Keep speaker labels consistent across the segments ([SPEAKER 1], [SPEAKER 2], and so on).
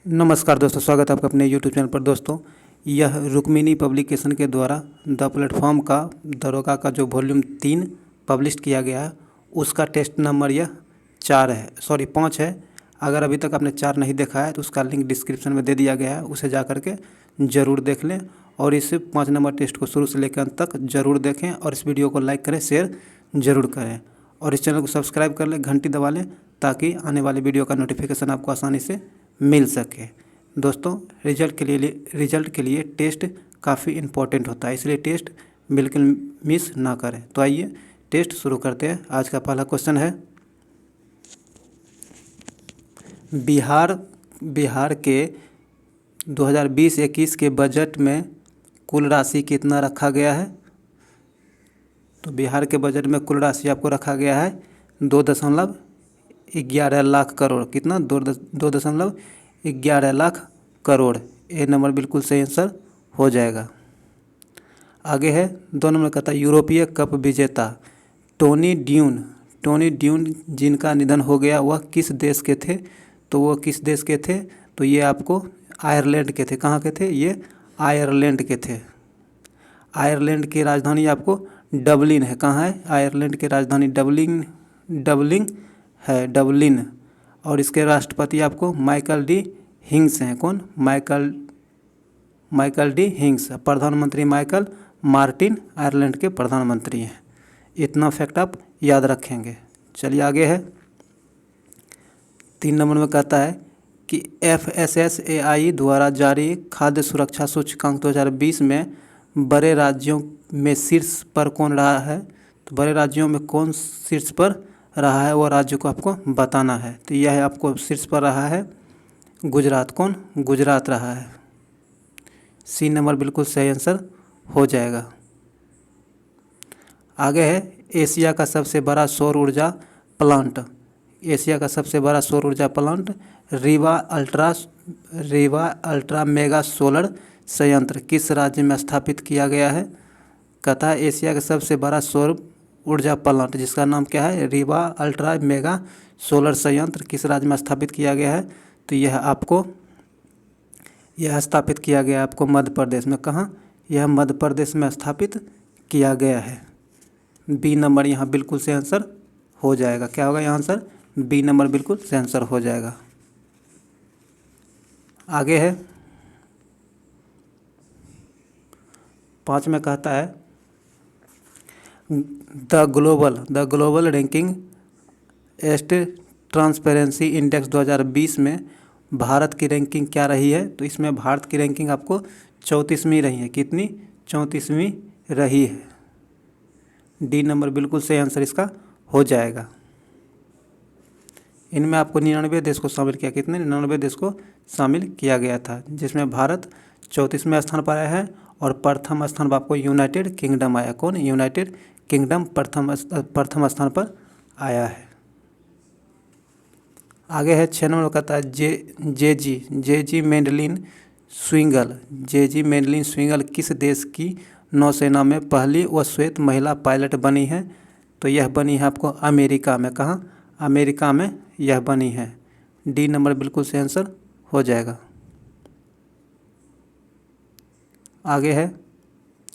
[SPEAKER 1] नमस्कार दोस्तों, स्वागत है आपका अपने यूट्यूब चैनल पर। दोस्तों, यह रुक्मिणी पब्लिकेशन के द्वारा द प्लेटफॉर्म का दरोगा का जो वॉल्यूम 3 पब्लिश किया गया है उसका टेस्ट नंबर यह 5 है। अगर अभी तक आपने 4 नहीं देखा है तो उसका लिंक डिस्क्रिप्शन में दे दिया गया है, उसे जा करके ज़रूर देख लें और इस 5 नंबर टेस्ट को शुरू से लेकर अंत तक ज़रूर देखें और इस वीडियो को लाइक करें, शेयर ज़रूर करें और इस चैनल को सब्सक्राइब कर लें, घंटी दबा लें ताकि आने वाली वीडियो का नोटिफिकेशन आपको आसानी से मिल सके। दोस्तों, रिजल्ट के लिए टेस्ट काफ़ी इम्पोर्टेंट होता है, इसलिए टेस्ट बिल्कुल मिस ना करें। तो आइए टेस्ट शुरू करते हैं। आज का पहला क्वेश्चन है, बिहार के 2020-21 के बजट में कुल राशि कितना रखा गया है? तो बिहार के बजट में कुल राशि आपको रखा गया है 2.11 लाख करोड़। कितना? 2.11 लाख करोड़। ए नंबर बिल्कुल सही आंसर हो जाएगा। आगे है 2 नंबर कहता है, यूरोपीय कप विजेता टोनी ड्यून जिनका निधन हो गया वह किस देश के थे? तो वो किस देश के थे? तो ये आपको आयरलैंड के थे। कहाँ के थे? ये आयरलैंड के थे। आयरलैंड की राजधानी आपको डबलिन है। कहाँ है? आयरलैंड की राजधानी डबलिन। और इसके राष्ट्रपति आपको माइकल डी हिंग्स हैं। कौन? Michael D हिंग्स। प्रधानमंत्री माइकल मार्टिन आयरलैंड के प्रधानमंत्री हैं। इतना फैक्ट आप याद रखेंगे। चलिए आगे है 3 नंबर में कहता है कि FSSAI द्वारा जारी खाद्य सुरक्षा सूचकांक 2020 में बड़े राज्यों में शीर्ष पर कौन रहा है? तो बड़े राज्यों में कौन शीर्ष पर रहा है वो राज्य को आपको बताना है। तो यह आपको शीर्ष पर रहा है गुजरात। कौन? गुजरात रहा है। सी नंबर बिल्कुल सही आंसर हो जाएगा। आगे है एशिया का सबसे बड़ा सौर ऊर्जा प्लांट। एशिया का सबसे बड़ा सौर ऊर्जा plant Rewa ultra mega solar संयंत्र किस राज्य में स्थापित किया गया है? कहता है एशिया का सबसे बड़ा सौर ऊर्जा प्लांट जिसका नाम क्या है? रीवा अल्ट्रा मेगा सोलर संयंत्र किस राज्य में स्थापित किया गया है? तो यह स्थापित किया गया आपको मध्य प्रदेश में। कहाँ? यह मध्य प्रदेश में स्थापित किया गया है। बी नंबर यहाँ बिल्कुल से आंसर हो जाएगा। क्या होगा यहाँ आंसर? बी नंबर बिल्कुल से आंसर हो जाएगा। आगे है 5 में कहता है द ग्लोबल रैंकिंग एस्ट ट्रांसपेरेंसी इंडेक्स 2020 में भारत की रैंकिंग क्या रही है? तो इसमें भारत की रैंकिंग आपको 34वीं रही है। कितनी? 34वीं रही है। डी नंबर बिल्कुल सही आंसर इसका हो जाएगा। इनमें आपको 99 देश को शामिल किया। कितने? 99 देश को शामिल किया गया था, जिसमें भारत 34वें स्थान पर आया है और प्रथम स्थान पर आपको यूनाइटेड किंगडम आया। कौन? यूनाइटेड किंगडम प्रथम स्थान पर आया है। आगे है 6 नंबर कहता है जेजी मेंडलिन स्विंगल किस देश की नौसेना में पहली व श्वेत महिला पायलट बनी है? तो यह बनी है आपको अमेरिका में। कहाँ? अमेरिका में यह बनी है। डी नंबर बिल्कुल सही आंसर हो जाएगा।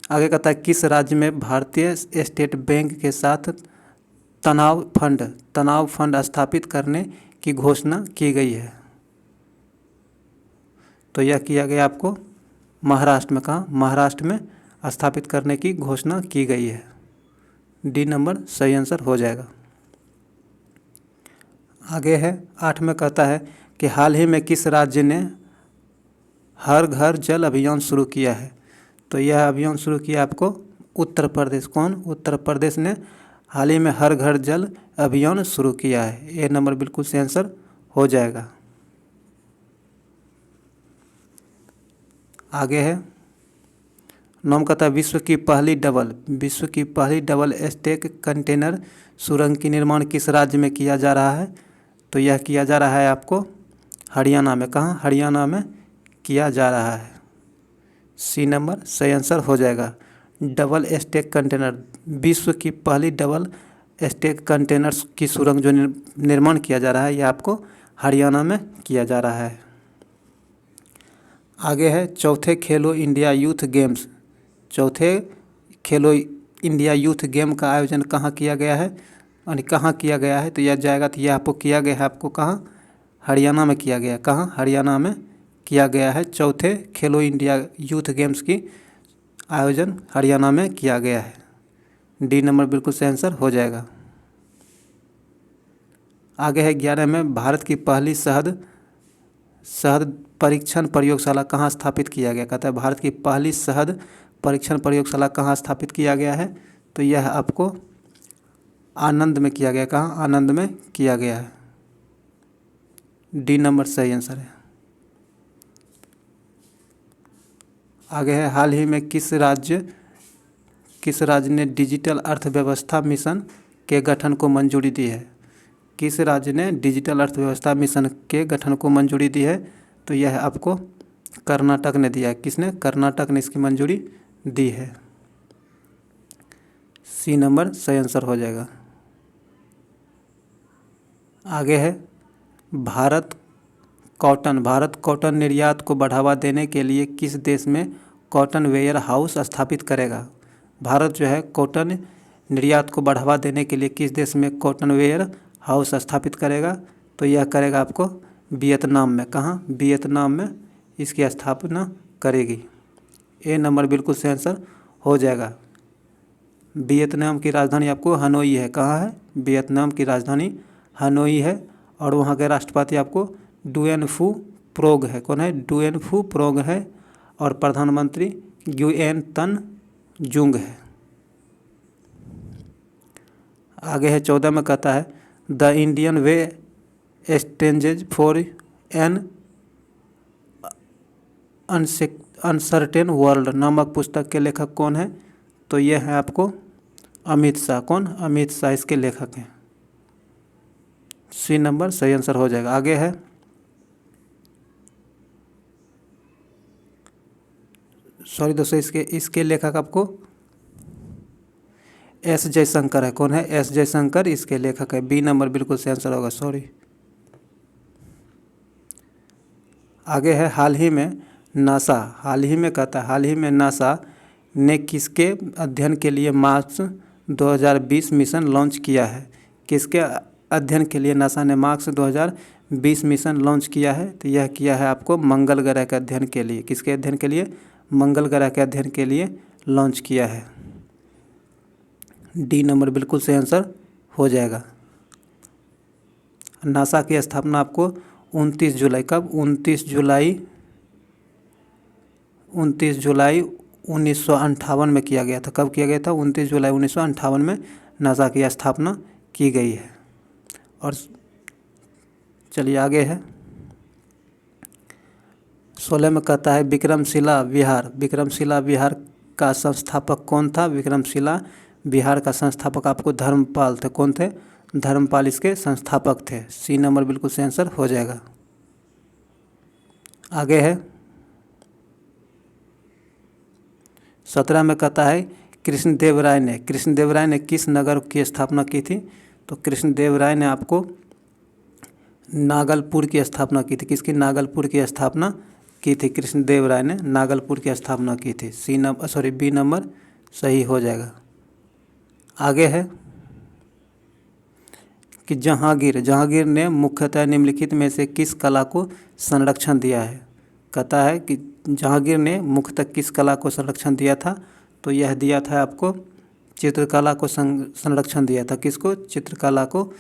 [SPEAKER 1] आगे कहता है किस राज्य में भारतीय स्टेट बैंक के साथ तनाव फंड स्थापित करने की घोषणा की गई है? तो यह किया गया आपको महाराष्ट्र में। कहाँ? महाराष्ट्र में स्थापित करने की घोषणा की गई है। डी नंबर सही आंसर हो जाएगा। आगे है 8 में कहता है कि हाल ही में किस राज्य ने हर घर जल अभियान शुरू किया है? तो यह अभियान शुरू किया आपको उत्तर प्रदेश। कौन? उत्तर प्रदेश ने हाल ही में हर घर जल अभियान शुरू किया है। ए नंबर बिल्कुल सही आंसर हो जाएगा। आगे है 9 कहता है विश्व की पहली डबल स्टैक कंटेनर सुरंग की निर्माण किस राज्य में किया जा रहा है? तो यह किया जा रहा है आपको हरियाणा में। कहाँ? हरियाणा में किया जा रहा है। सी नंबर सही आंसर हो जाएगा। डबल स्टैक कंटेनर, विश्व की पहली डबल स्टैक कंटेनर्स की सुरंग जो निर्माण किया जा रहा है यह आपको हरियाणा में किया जा रहा है। आगे है चौथे खेलो इंडिया यूथ गेम्स। चौथे खेलो इंडिया यूथ गेम का आयोजन कहाँ किया गया है, यानी कहाँ किया गया है, तो यह जाएगा, तो यह आपको किया गया है आपको कहाँ, हरियाणा में किया गया। कहाँ, हरियाणा में किया गया है। चौथे खेलो इंडिया यूथ गेम्स की आयोजन हरियाणा में किया गया है। डी नंबर बिल्कुल सही आंसर हो जाएगा। आगे है 11 में भारत की पहली शहद परीक्षण प्रयोगशाला कहाँ स्थापित किया गया। कहता है भारत की पहली शहद परीक्षण प्रयोगशाला कहाँ स्थापित किया गया है, तो यह आपको आनंद में किया गया। कहाँ, आनंद में किया गया है। डी नंबर सही आंसर है। आगे है हाल ही में किस राज्य ने डिजिटल अर्थव्यवस्था मिशन के गठन को मंजूरी दी है। किस राज्य ने डिजिटल अर्थव्यवस्था मिशन के गठन को मंजूरी दी है, तो यह आपको कर्नाटक ने दिया है। किसने, कर्नाटक ने इसकी मंजूरी दी है। सी नंबर सही आंसर हो जाएगा। आगे है भारत कॉटन निर्यात को बढ़ावा देने के लिए किस देश में कॉटन वेयर हाउस स्थापित करेगा। भारत जो है कॉटन निर्यात को बढ़ावा देने के लिए किस देश में कॉटन वेयर हाउस स्थापित करेगा, तो यह करेगा आपको वियतनाम में। कहाँ, वियतनाम में इसकी स्थापना करेगी। ए नंबर बिल्कुल सही आंसर हो जाएगा। वियतनाम की राजधानी आपको हनोई है। कहाँ है, वियतनाम की राजधानी हनोई है, और वहाँ के राष्ट्रपति आपको डुएन फू प्रोग है। कौन है, डुएन फू प्रोग है, और प्रधानमंत्री गुएन तन जुंग है। आगे है 14 में कहता है the Indian way strategies for an uncertain world नामक पुस्तक के लेखक कौन है, तो यह है आपको अमित शाह। कौन, अमित शाह इसके लेखक हैं। सी नंबर सही आंसर हो जाएगा। आगे है सॉरी दोस्तों, इसके लेखक आपको एस जयशंकर है। कौन है, एस जयशंकर इसके लेखक है। बी नंबर बिल्कुल सही आंसर होगा। सॉरी। आगे है हाल ही में नासा ने किसके अध्ययन के लिए मार्स 2020 मिशन लॉन्च किया है। किसके अध्ययन के लिए नासा ने मार्स 2020 मिशन लॉन्च किया है, तो यह किया है आपको मंगल ग्रह के अध्ययन के लिए। किसके अध्ययन के लिए, मंगल ग्रह के अध्ययन के लिए लॉन्च किया है। डी नंबर बिल्कुल सही आंसर हो जाएगा। नासा की स्थापना आपको 29 जुलाई कब, 29 जुलाई 1958 में किया गया था। कब किया गया था, 29 जुलाई 1958 में नासा की स्थापना की गई है। और चलिए आगे है 16 में कहता है विक्रमशिला विहार का संस्थापक कौन था। विक्रमशिला बिहार का संस्थापक आपको धर्मपाल थे। कौन थे, धर्मपाल इसके संस्थापक थे। सी नंबर बिल्कुल सही आंसर हो जाएगा। आगे है 17 में कहता है कृष्णदेव राय ने किस नगर की स्थापना की थी, तो कृष्णदेव राय ने आपको नागलपुर की स्थापना की थी। किसकी, नागलपुर की स्थापना की थी। कृष्णदेव राय ने नागलपुर की स्थापना की थी। बी नंबर सही हो जाएगा। आगे है कि जहांगीर ने मुख्यतः निम्नलिखित में से किस कला को संरक्षण दिया है। कहता है कि जहांगीर ने मुख्यतः किस कला को संरक्षण दिया था, तो यह दिया था आपको चित्रकला को संरक्षण दिया था। किसको, चित्रकला को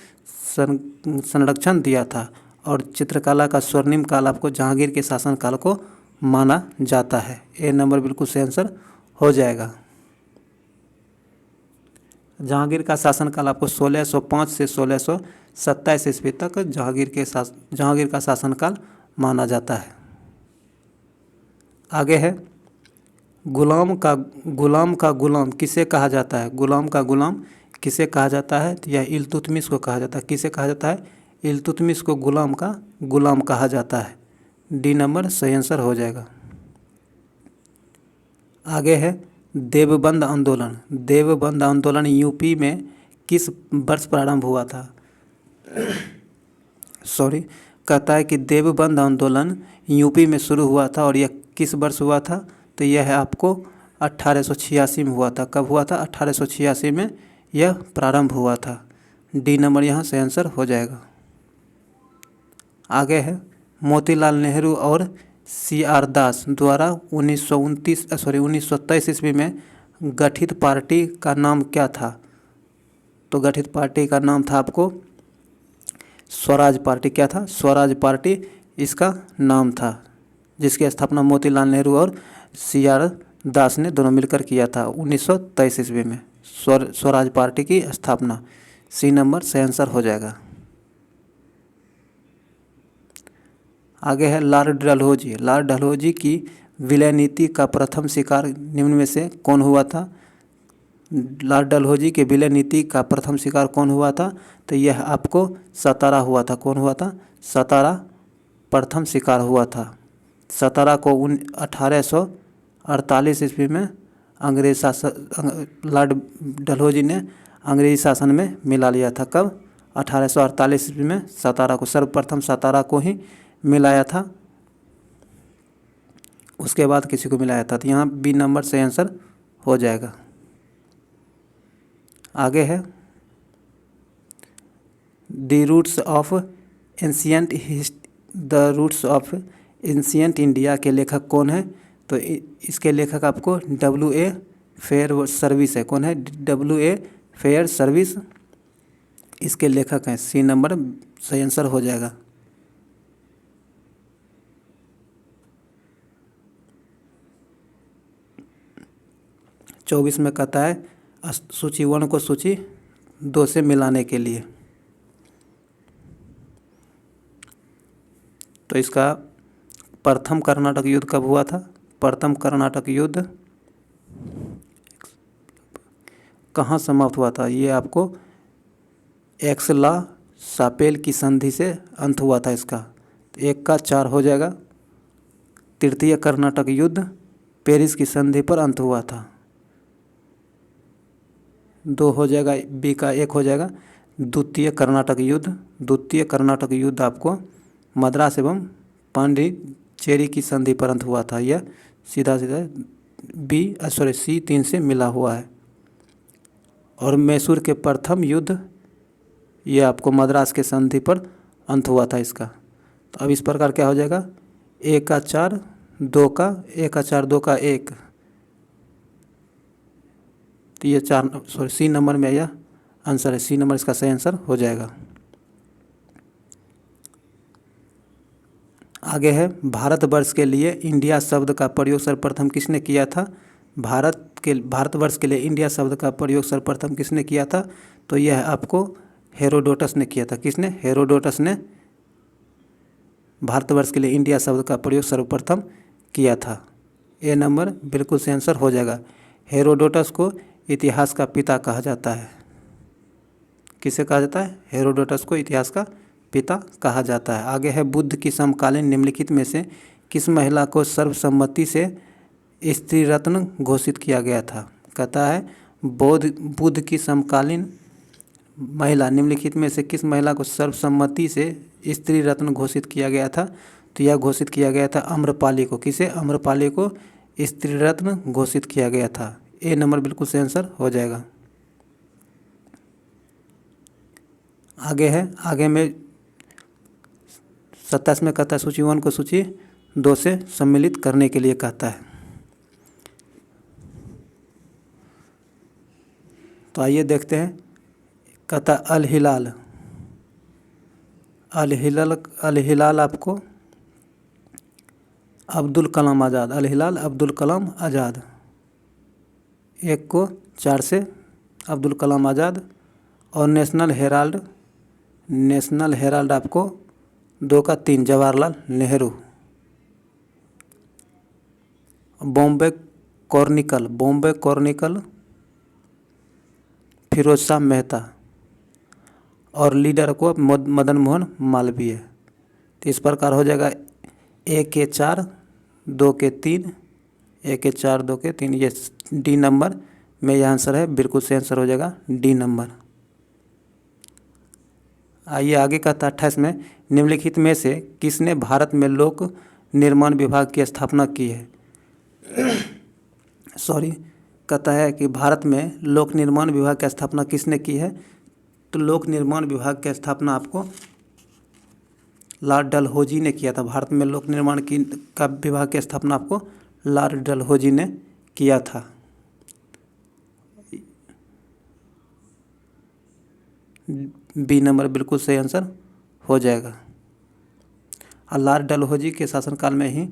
[SPEAKER 1] संरक्षण दिया था। और चित्रकला का स्वर्णिम काल आपको जहांगीर के शासनकाल को माना जाता है। ए नंबर बिल्कुल सही आंसर हो जाएगा। जहांगीर का शासनकाल आपको 1605 से 1627 ईस्वी तक जहांगीर का शासनकाल माना जाता है। आगे है गुलाम का गुलाम किसे कहा जाता है। गुलाम का गुलाम किसे कहा जाता है, तो यह इल्तुतमिश को कहा जाता है। किसे कहा जाता है, इल्तुतमिश को गुलाम का गुलाम कहा जाता है। डी नंबर सही आंसर हो जाएगा। आगे है देवबंद आंदोलन यूपी में किस वर्ष प्रारंभ हुआ था। कहता है कि देवबंद आंदोलन यूपी में शुरू हुआ था, और यह किस वर्ष हुआ था? तो यह है आपको 1886 में हुआ था। कब हुआ था? 1886 में यह प्रारंभ हुआ था। डी नंबर यहाँ से आंसर हो जाएगा। आगे है मोतीलाल नेहरू और CR दास द्वारा 1923 ईस्वी में गठित पार्टी का नाम क्या था? तो गठित पार्टी का नाम था आपको स्वराज पार्टी। क्या था? स्वराज पार्टी इसका नाम था, जिसकी स्थापना मोतीलाल नेहरू और CR दास ने दोनों मिलकर किया था 1923 ईस्वी में। स्वराज पार्टी की स्थापना। सी नंबर से आंसर हो जाएगा। आगे है लॉर्ड डलहौजी। लॉर्ड डलहौजी की विलय नीति का प्रथम शिकार निम्न में से कौन हुआ था? लॉर्ड डलहौजी के विलय नीति का प्रथम शिकार कौन हुआ था? तो यह आपको सतारा हुआ था। कौन हुआ था? सतारा प्रथम शिकार हुआ था। सतारा को 1848 ईस्वी में अंग्रेज शासन लॉर्ड डलहौजी ने अंग्रेजी शासन में मिला लिया था। कब? 1848 ईस्वी में सतारा को, सर्वप्रथम सतारा को ही मिलाया था, उसके बाद किसी को मिलाया था। तो यहाँ बी नंबर से आंसर हो जाएगा। आगे है the roots of ancient India के लेखक कौन है? तो इसके लेखक आपको W.A. फेयर सर्विस है। कौन है? W.A. फेयर सर्विस इसके लेखक हैं। सी नंबर सही आंसर हो जाएगा। चौबीस में कहता है सूची 1 को सूची 2 से मिलाने के लिए। तो इसका प्रथम कर्नाटक युद्ध कब हुआ था? प्रथम कर्नाटक युद्ध कहाँ समाप्त हुआ था? ये आपको एक्सला सापेल की संधि से अंत हुआ था इसका। तो 1 का 4 हो जाएगा। तृतीय कर्नाटक युद्ध पेरिस की संधि पर अंत हुआ था। 2 हो जाएगा। बी का 1 हो जाएगा। द्वितीय कर्नाटक युद्ध आपको मद्रास एवं पांडिचेरी की संधि पर अंत हुआ था। यह सीधा सी 3 से मिला हुआ है। और मैसूर के प्रथम युद्ध ये आपको मद्रास के संधि पर अंत हुआ था इसका। तो अब इस प्रकार क्या हो जाएगा? 1 का 4 2 का 1 का 4 2 का 1। तो ये सी नंबर में यह आंसर है। सी नंबर इसका सही आंसर हो जाएगा। आगे है भारतवर्ष के लिए इंडिया शब्द का प्रयोग सर्वप्रथम किसने किया था? भारतवर्ष के लिए इंडिया शब्द का प्रयोग सर्वप्रथम किसने किया था? तो यह आपको हेरोडोटस ने किया था। किसने? हेरोडोटस ने भारतवर्ष के लिए इंडिया शब्द का प्रयोग सर्वप्रथम किया था। ए नंबर बिल्कुल से आंसर हो जाएगा। हेरोडोटस को इतिहास का पिता कहा जाता है। किसे कहा जाता है? हेरोडोटस को इतिहास का पिता कहा जाता है। आगे है बुद्ध की समकालीन निम्नलिखित में से किस महिला को सर्वसम्मति से स्त्री रत्न घोषित किया गया था? कहता है बुद्ध की समकालीन महिला निम्नलिखित में से किस महिला को सर्वसम्मति से स्त्री रत्न घोषित किया गया था? तो यह घोषित किया गया था आम्रपाली को। किसे? आम्रपाली को स्त्री रत्न घोषित किया गया था। ए नंबर बिल्कुल से आंसर हो जाएगा। आगे में 27 में कहता है सूची 1 को सूची 2 से सम्मिलित करने के लिए कहता है। तो आइए देखते हैं। कहता अल हिलाल आपको अब्दुल कलाम आज़ाद। अल हिलाल अब्दुल कलाम आज़ाद। 1 को 4 से अब्दुल कलाम आज़ाद। और नेशनल हेराल्ड आपको 2 का 3 जवाहरलाल नेहरू। बॉम्बे कॉर्निकल फिरोज शाह मेहता। और लीडर को मदन मोहन मालवीय। तो इस प्रकार हो जाएगा 1 के 4 2 के 3 1 के 4 2 के 3। ये डी नंबर में यह आंसर है। बिल्कुल से आंसर हो जाएगा डी नंबर। आइए आगे का 28 में निम्नलिखित में से किसने भारत में लोक निर्माण विभाग की स्थापना की है? सॉरी, कहता है कि भारत में लोक निर्माण विभाग की स्थापना किसने की है? तो लोक निर्माण विभाग की स्थापना आपको लॉर्ड डलहौजी ने किया था। भारत में लोक निर्माण का विभाग की स्थापना आपको लॉर्ड डलहौजी ने किया था। बी नंबर बिल्कुल सही आंसर हो जाएगा। और लॉर्ड डलहौजी के शासनकाल में ही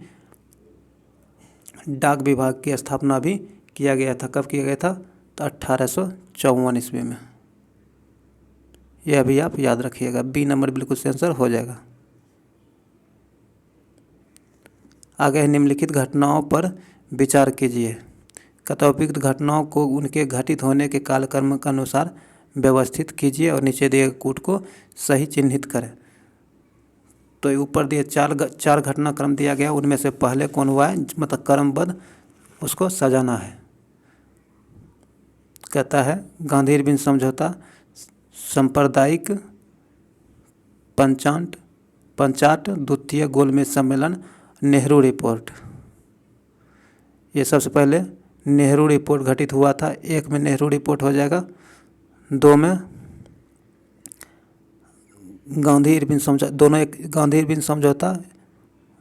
[SPEAKER 1] डाक विभाग की स्थापना भी किया गया था। कब किया गया था? तो 1854 ईस्वी में। यह भी आप याद रखिएगा। बी नंबर बिल्कुल सही आंसर हो जाएगा। आगे है निम्नलिखित घटनाओं पर विचार कीजिए। कथोपयुक्त घटनाओं को उनके घटित होने के कालक्रम के अनुसार व्यवस्थित कीजिए और नीचे दिए कूट को सही चिन्हित करें। तो ऊपर दिए चार घटनाक्रम दिया गया, उनमें से पहले कौन हुआ है, मतलब क्रमबद्ध उसको सजाना है। कहता है गांधी इरविन समझौता, सांप्रदायिक पंचाट, द्वितीय गोलमेज सम्मेलन, नेहरू रिपोर्ट। ये सबसे पहले नेहरू रिपोर्ट घटित हुआ था। एक में नेहरू रिपोर्ट हो जाएगा, दो में गांधी इरविन समझौता, दोनों एक गांधी इरविन समझौता,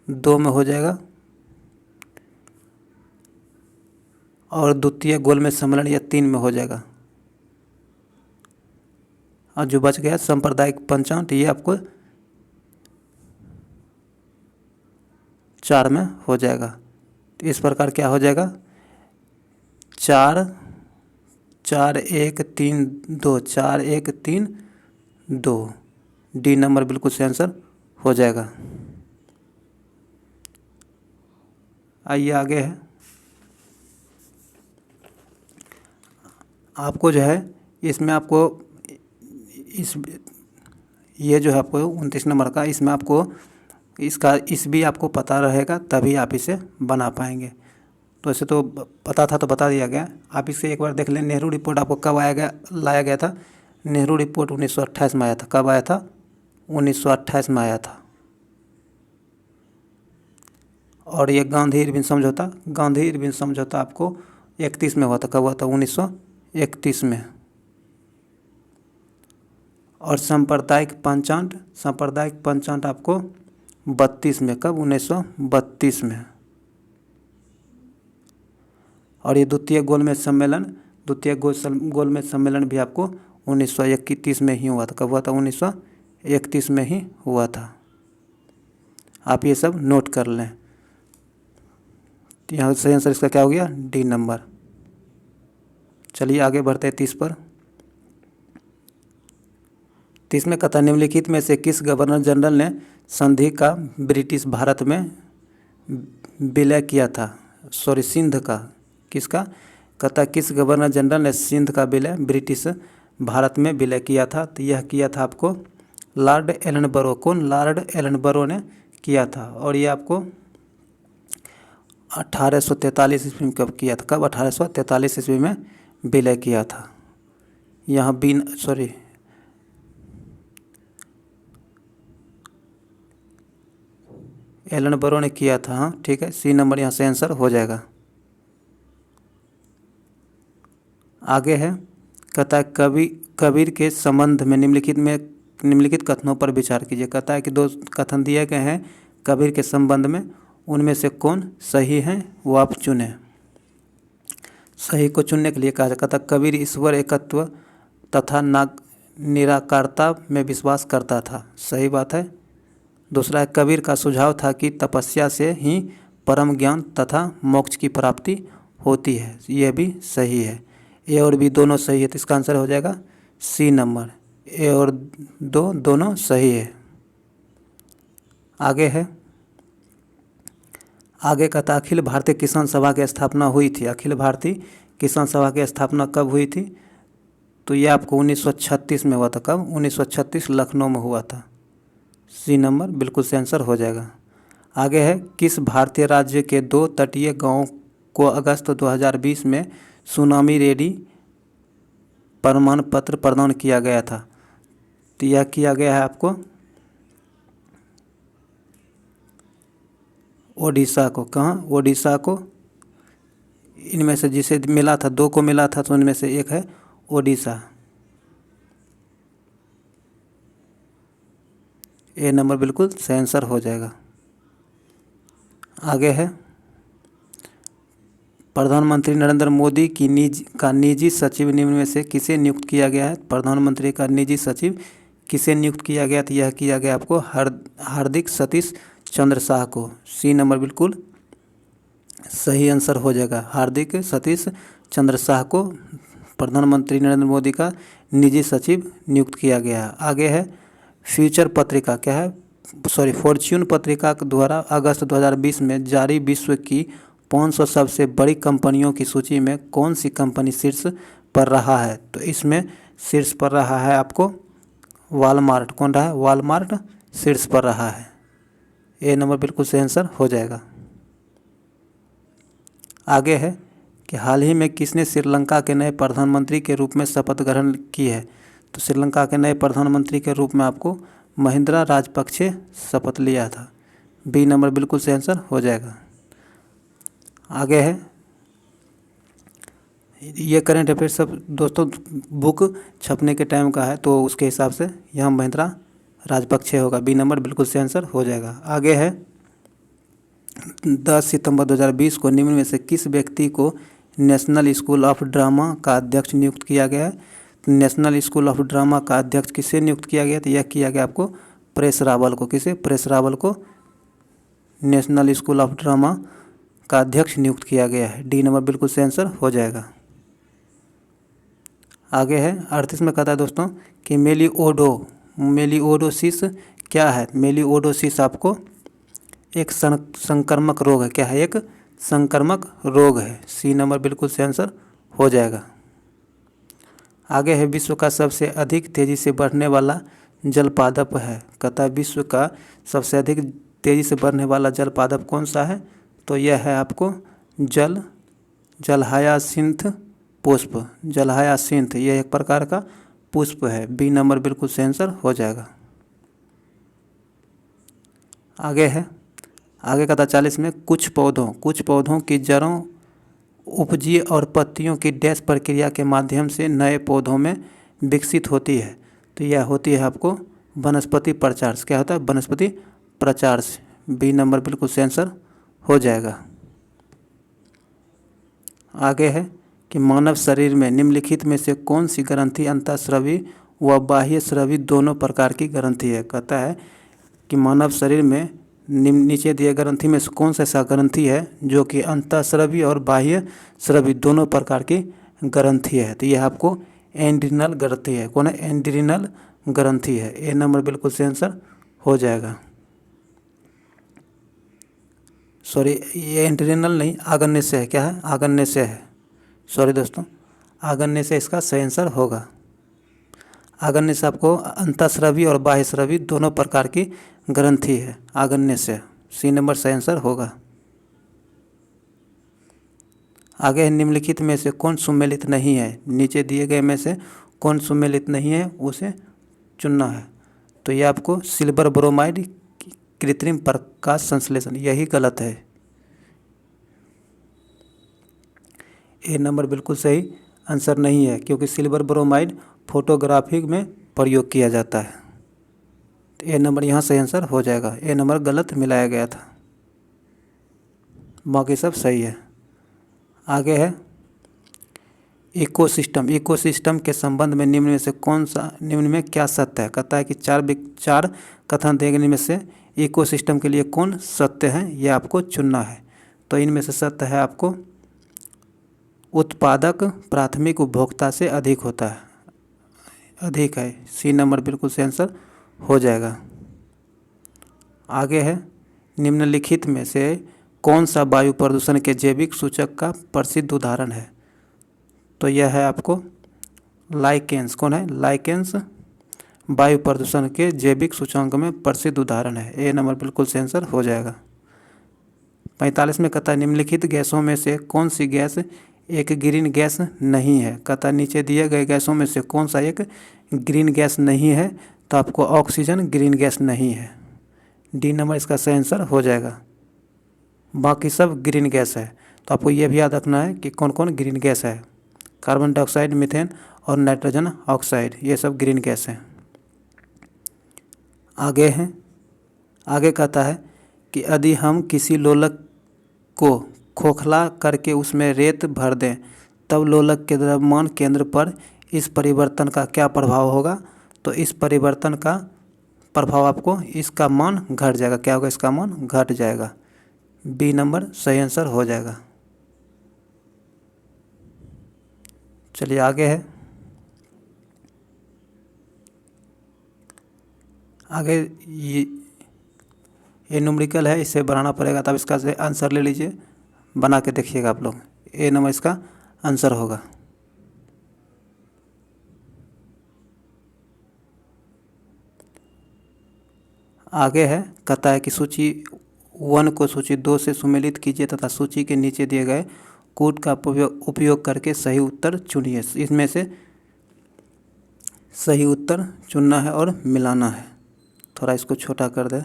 [SPEAKER 1] दो में हो जाएगा और द्वितीय गोलमेज सम्मेलन या 3 में हो जाएगा। और जो बच गया सांप्रदायिक पंचाट, ये आपको 4 में हो जाएगा। तो इस प्रकार क्या हो जाएगा, 4 4 1 3 2, 4 1 3 2। डी नंबर बिल्कुल सही आंसर हो जाएगा। आइए आगे है, आपको जो है इसमें आपको ये जो है आपको 29 नंबर का, इसमें आपको इसका भी आपको पता रहेगा तभी आप इसे बना पाएंगे। तो ऐसे तो पता था तो बता दिया गया। आप इसे एक बार देख लें। नेहरू रिपोर्ट आपको कब लाया गया था? नेहरू रिपोर्ट 1928 में आया था। कब आया था? 1928 में आया था। और ये गांधी इरविन समझौता आपको 31 में हुआ था। कब हुआ था? 1931 में। और सांप्रदायिक पंचाट आपको 32 में। कब? 1932 में। और ये द्वितीय गोलमेज सम्मेलन भी आपको 1931 में ही हुआ था। कब हुआ था? 1931 में ही हुआ था। आप ये सब नोट कर लें। तो यहाँ सही आंसर इसका क्या हो गया? D number. चलिए आगे बढ़ते हैं 30 पर। 30 में कहता निम्नलिखित में से किस गवर्नर जनरल ने संधि का ब्रिटिश भारत में विलय किया था? सॉरी, सिंध का। किसका? कहता किस गवर्नर जनरल ने सिंध का विलय ब्रिटिश भारत में विलय किया था? तो यह किया था आपको लॉर्ड एलनबरो। कौन? लॉर्ड एलनबरो ने किया था। और ये आपको 1843 ईस्वी में कब किया था? कब? 1843 ईस्वी में विलय किया था। यहाँ एलनबरो ने किया था। हाँ ठीक है, सी नंबर यहाँ से आंसर हो जाएगा। आगे है, कहता है कबीर के संबंध में निम्नलिखित कथनों पर विचार कीजिए। कहता है कि 2 कथन दिए गए हैं कबीर के संबंध में, उनमें से कौन सही है वो आप चुनें। सही को चुनने के लिए कहा जाता है कबीर ईश्वर एकत्व तथा निराकारता में विश्वास करता था। सही बात है। दूसरा है कबीर का सुझाव था कि तपस्या से ही परम ज्ञान तथा मोक्ष की प्राप्ति होती है। यह भी सही है। ए और बी दोनों सही है, तो इसका आंसर हो जाएगा सी नंबर। ए और दोनों सही है। आगे है, आगे कहता अखिल भारतीय किसान सभा की स्थापना हुई थी। अखिल भारतीय किसान सभा की स्थापना कब हुई थी? तो ये आपको 1936 में हुआ था। कब? 1936 लखनऊ में हुआ था। सी नंबर बिल्कुल से आंसर हो जाएगा। आगे है, किस भारतीय राज्य के 2 तटीय गांवों को अगस्त 2020 में सुनामी रेडी प्रमाण पत्र प्रदान किया गया था? तो यह किया गया है आपको ओडिशा को, कहाँ, ओडिशा को। इनमें से जिसे मिला था, 2 को मिला था, तो उनमें से एक है ओडिशा। ए नंबर बिल्कुल सही आंसर हो जाएगा। आगे है, प्रधानमंत्री नरेंद्र मोदी की निजी सचिव निम्न में से किसे नियुक्त किया गया है? प्रधानमंत्री का निजी सचिव किसे नियुक्त किया गया? तो यह किया गया आपको हार्दिक सतीश चंद्र शाह को। सी नंबर बिल्कुल सही आंसर हो जाएगा। हार्दिक सतीश चंद्र शाह को प्रधानमंत्री नरेंद्र मोदी का निजी सचिव नियुक्त किया गया है। आगे है, फ्यूचर पत्रिका क्या है, फॉर्च्यून पत्रिका द्वारा अगस्त 2020 में जारी विश्व की 500 सबसे बड़ी कंपनियों की सूची में कौन सी कंपनी शीर्ष पर रहा है? तो इसमें शीर्ष पर रहा है आपको वॉलमार्ट। कौन रहा है? वॉलमार्ट शीर्ष पर रहा है। ए नंबर बिल्कुल सही आंसर हो जाएगा। आगे है कि हाल ही में किसने श्रीलंका के नए प्रधानमंत्री के रूप में शपथ ग्रहण की है? तो श्रीलंका के नए प्रधानमंत्री के रूप में आपको महिंद्रा राजपक्षे शपथ लिया था। बी नंबर बिल्कुल सही आंसर हो जाएगा। आगे है, ये करंट अफेयर सब दोस्तों बुक छपने के टाइम का है, तो उसके हिसाब से यहाँ महिंद्रा राजपक्षे होगा। बी नंबर बिल्कुल सही आंसर हो जाएगा। आगे है, 10 सितंबर 2020 को निम्न में से किस व्यक्ति को नेशनल स्कूल ऑफ ड्रामा का अध्यक्ष नियुक्त किया गया है? नेशनल स्कूल ऑफ ड्रामा का अध्यक्ष किसे नियुक्त किया गया? तो यह किया गया आपको परेश रावल को। किसे? परेश रावल को नेशनल स्कूल ऑफ ड्रामा का अध्यक्ष नियुक्त किया गया है। डी नंबर बिल्कुल सही आंसर हो जाएगा। आगे है, 38 में कहता है दोस्तों कि मेलिओडोसिस क्या है? मेलिओडोसिस आपको एक संक्रामक रोग है। क्या है? एक संक्रामक रोग है। सी नंबर बिल्कुल सही आंसर हो जाएगा। आगे है, विश्व का सबसे अधिक तेज़ी से बढ़ने वाला जल पादप है। कहता है विश्व का सबसे अधिक तेज़ी से बढ़ने वाला जल पादप कौन सा है? तो यह है आपको जलहायासिंथ पुष्प। जलहायासिंथ यह एक प्रकार का पुष्प है। बी नंबर बिल्कुल सही आंसर हो जाएगा। आगे है, आगे कहता 40 में कुछ पौधों की जड़ों उपजी और पत्तियों की डैश प्रक्रिया के माध्यम से नए पौधों में विकसित होती है। तो यह होती है आपको वनस्पति प्रचार। क्या होता है? वनस्पति प्रचार। बी नंबर बिल्कुल सही आंसर हो जाएगा। आगे है कि मानव शरीर में निम्नलिखित में से कौन सी ग्रंथि अंतःस्रावी व बाह्य स्रावी दोनों प्रकार की ग्रंथि है? कहता है कि मानव शरीर में नीचे दिए ग्रंथि में से कौन सा ऐसा ग्रंथि है जो कि अंतःस्रावी और बाह्य स्रावी दोनों प्रकार की ग्रंथि है? तो यह आपको एंड्रिनल ग्रंथि है। कौन है? एंड्रिनल ग्रंथि है। ए नंबर बिल्कुल सही आंसर हो जाएगा। सॉरी, ये एंड्रिनल नहीं, आग्नेय है। क्या है? आग्नेय है। सॉरी दोस्तों, आग्नेय से इसका सही आंसर होगा। आग्नेय से आपको अंतःस्रावी और बाह्य स्रावी दोनों प्रकार की ग्रंथि है। आग्नेय से सी नंबर सही आंसर होगा। आगे है, निम्नलिखित में से कौन सुमेलित नहीं है? नीचे दिए गए में से कौन सुमेलित नहीं है उसे चुनना है। तो ये आपको सिल्वर ब्रोमाइड कृत्रिम प्रकाश संश्लेषण, यही गलत है। ए नंबर बिल्कुल सही आंसर नहीं है, क्योंकि सिल्वर ब्रोमाइड फोटोग्राफी में प्रयोग किया जाता है। तो ए नंबर यहाँ सही आंसर हो जाएगा। ए नंबर गलत मिलाया गया था, बाकी सब सही है। आगे है, इकोसिस्टम के संबंध में निम्न में क्या सत्य है? कहता है कि चार कथन देने में से इकोसिस्टम के लिए कौन सत्य है, यह आपको चुनना है। तो इनमें से सत्य है आपको उत्पादक प्राथमिक उपभोक्ता से अधिक होता है, अधिक है। सी नंबर बिल्कुल सही आंसर हो जाएगा। आगे है, निम्नलिखित में से कौन सा वायु प्रदूषण के जैविक सूचक का प्रसिद्ध उदाहरण है? तो यह है आपको लाइकेंस। कौन है? लाइकेंस वायु प्रदूषण के जैविक सूचकांक में प्रसिद्ध उदाहरण है। ए नंबर बिल्कुल सही आंसर हो जाएगा। 45 में कहता है निम्नलिखित गैसों में से कौन सी गैस एक ग्रीन गैस नहीं है? कहता नीचे दिए गए गैसों में से कौन सा एक ग्रीन गैस नहीं है? तो आपको ऑक्सीजन ग्रीन गैस नहीं है। डी नंबर इसका सही आंसर हो जाएगा। बाकी सब ग्रीन गैस है। तो आपको ये भी याद रखना है कि कौन कौन ग्रीन गैस है। कार्बन डाइऑक्साइड, मीथेन और नाइट्रोजन ऑक्साइड, ये सब ग्रीन गैस हैं। आगे कहता है कि यदि हम किसी लोलक को खोखला करके उसमें रेत भर दें तब लोलक के द्रव्यमान केंद्र पर इस परिवर्तन का क्या प्रभाव होगा। तो इस परिवर्तन का प्रभाव आपको, इसका मान घट जाएगा। क्या होगा? इसका मान घट जाएगा। बी नंबर सही आंसर हो जाएगा। चलिए आगे है। आगे ये न्यूमेरिकल है, इसे बनाना पड़ेगा, तब इसका आंसर ले लीजिए, बना के देखिएगा आप लोग। ए नंबर इसका आंसर होगा। आगे है, कहता है कि सूची 1 को सूची 2 से सुमेलित कीजिए तथा सूची के नीचे दिए गए कोड का उपयोग करके सही उत्तर चुनिए। इसमें से सही उत्तर चुनना है और मिलाना है। थोड़ा इसको छोटा कर दे।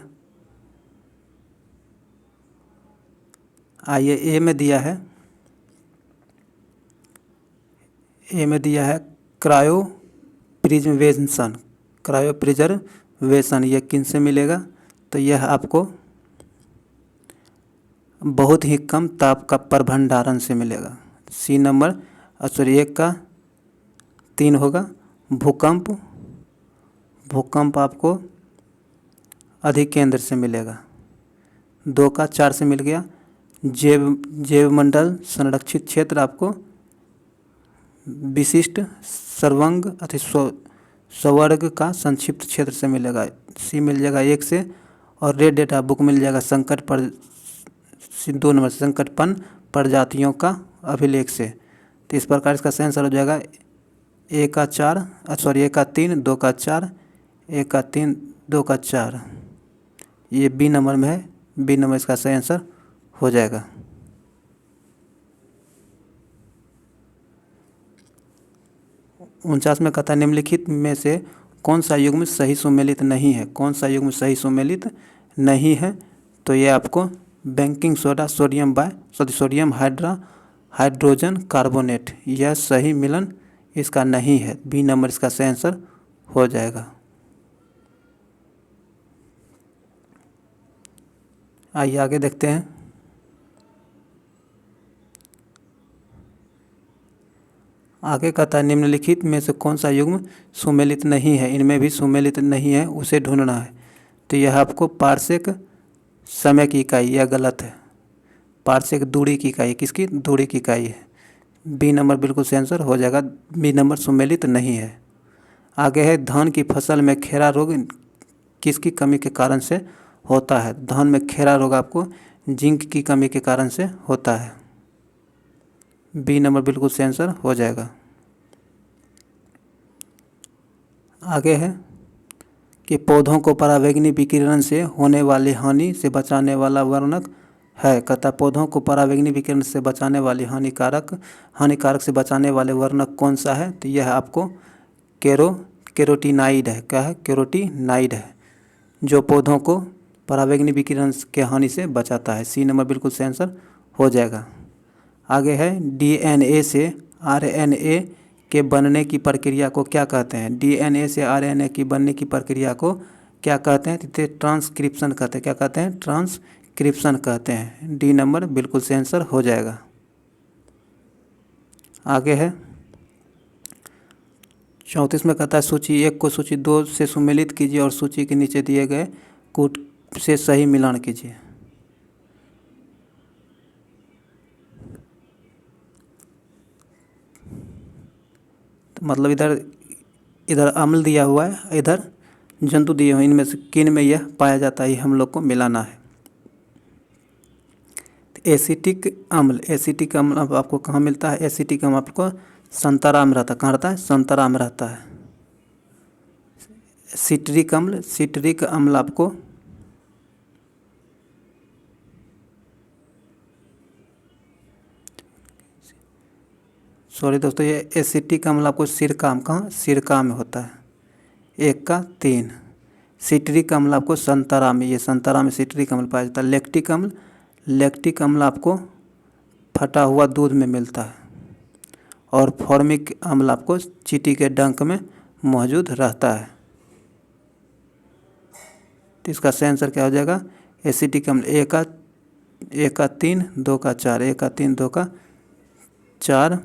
[SPEAKER 1] आइए, ए में दिया है क्रायो प्रिजर्वेशन। क्रायो प्रिजर्वेशन यह किन से मिलेगा? तो यह आपको बहुत ही कम ताप का प्रभंडारण से मिलेगा। सी नंबर, सॉरी 1 का 3 होगा। भूकंप आपको अधिक केंद्र से मिलेगा। 2 का 4 से मिल गया। जैवमंडल संरक्षित क्षेत्र आपको विशिष्ट सर्वंग अथवा स्वर्ग का संक्षिप्त क्षेत्र से मिलेगा। सी मिल जाएगा 1 से। और रेड डेटा बुक मिल जाएगा 2 नंबर संकटपन प्रजातियों का अभिलेख से। तो इस प्रकार इसका सही आंसर हो जाएगा 1 का 4, सॉरी 1 का 3, 2 का 4, 1 का 3, 2 का 4। ये बी नंबर में है। बी नंबर इसका सही आंसर हो जाएगा। उनचास में कहता है निम्नलिखित में से कौन सा युग्म सही सुमेलित नहीं है। कौन सा युग्म सही सुमेलित नहीं है? तो ये आपको baking soda, sodium hydrogen carbonate, यह सही मिलन इसका नहीं है। बी नंबर इसका सही आंसर हो जाएगा। आइए आगे देखते हैं। आगे कहता है निम्नलिखित में से कौन सा युग्म सुमेलित नहीं है। इनमें भी सुमेलित नहीं है, उसे ढूंढना है। तो यह आपको पार्सेक समय की इकाई, यह गलत है। पार्सेक दूरी की इकाई, किसकी? दूरी की इकाई है। बी नंबर बिल्कुल सही आंसर हो जाएगा। बी नंबर सुमेलित नहीं है। आगे है धान की फसल में खैरा रोग किसकी कमी के कारण से होता है। धान में खैरा रोग आपको जिंक की कमी के कारण से होता है। बी नंबर बिल्कुल सही आंसर हो जाएगा। आगे है कि पौधों को पराबैंगनी विकिरण से होने वाली हानि से बचाने वाला वर्णक है। कहता पौधों को पराबैंगनी विकिरण से बचाने वाली हानिकारक से बचाने वाले वर्णक कौन सा है? तो यह आपको कैरोटीनाइड है। क्या है? कैरोटीनाइड है, जो पौधों को पराबैंगनी विकिरण के हानि से बचाता है। सी नंबर बिल्कुल सही आंसर हो जाएगा। आगे है डीएनए से आरएनए के बनने की प्रक्रिया को क्या कहते हैं। डीएनए से आरएनए की बनने की प्रक्रिया को क्या कहते हैं? तो ट्रांसक्रिप्शन कहते हैं। क्या कहते हैं? ट्रांसक्रिप्शन कहते हैं। डी नंबर बिल्कुल सही आंसर हो जाएगा। आगे है 34 में कहता है सूची 1 को सूची 2 से सुमेलित कीजिए और सूची के नीचे दिए गए कूट से सही मिलान कीजिए। तो मतलब इधर अम्ल दिया हुआ है, इधर जंतु दिए हुए, इनमें से किन में यह पाया जाता है, हम लोग को मिलाना है। एसिटिक अम्ल अब आपको कहाँ मिलता है? एसिटिक अम्ल आपको संतरा में रहता है। कहाँ रहता है? संतरा में रहता है। सिट्रिक अम्ल आपको सॉरी दोस्तों, ये एसिटिक अम्ल आपको सिरका में, कहाँ? सिरका में होता है। 1 का 3। सिट्रिक अम्ल आपको संतरा में, ये संतरा में सिट्रिक अम्ल पाया जाता है। लैक्टिक लैक्टिक अम्ल आपको फटा हुआ दूध में मिलता है और फॉर्मिक अम्ल आपको चींटी के डंक में मौजूद रहता है। तो इसका सही आंसर क्या हो जाएगा? एसिटिक अम्ल। ए का 3, 2 का 4, ए का 3, 2 का 4,